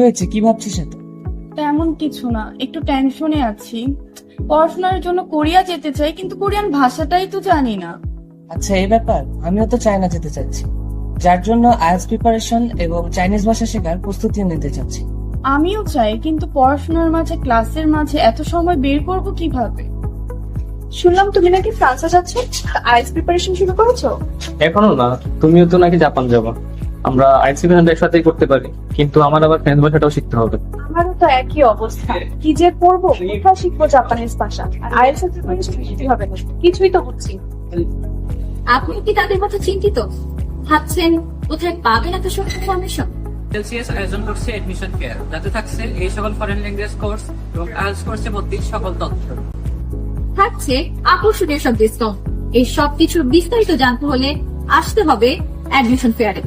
হয়েছে, কি ভাবছিস এত? তেমন কিছু না, একটু টেনশনে আছি। পড়াশোনার জন্য কোরিয়া যেতে চাই, কিন্তু কোরিয়ান ভাষাটাই তো জানি না। আচ্ছা, এই ব্যাপার। আমিও তো চায়না যেতে চাচ্ছি, যার জন্য আইএলটিএস প্রিপারেশন এবং চাইনিজ ভাষা শেখার প্রস্তুতি নিতে চাচ্ছি। আমিও চাই, কিন্তু পড়াশোনার মাঝে ক্লাসের মাঝে এত সময় বের করব কিভাবে? শুনলাম তুমি নাকি ফ্রান্সে যাচ্ছ, আইএলটিএস প্রিপারেশন শুরু করেছো? এখনো না, তুমিও তো নাকি জাপান যাবা। আমরা আইসি প্ল্যানটা একসাথেই করতে পারি, কিন্তু আমার আবার ফ্রেঞ্চ ভাষাটাও শিখতে হবে। আমারও তো একই অবস্থা, কি যে করবো, কোথায় শিখবো জাপানিজ ভাষা, আর আইএলটিএস এর প্রিপারেশন শিখতে হবে না, কিছুই তো হচ্ছে না। আপনি কি তাদের কথা চিন্তিত? ভাবছেন কোথায় পাবেন এত সব ইনফরমেশন? এলসিএস আয়োজন করছে এডমিশন ফেয়ার, যাতে থাকছে এই সকল ফরেন ল্যাঙ্গুয়েজ কোর্স এবং আইএলটিএস কোর্সে ভর্তির সকল তথ্য। থাকছে আকর্ষণীয় সব ডিসকাউন্ট। এই সব কিছুর বিস্তারিত জানতে হলে আসতে হবে অ্যাডমিশন ফেয়ারে।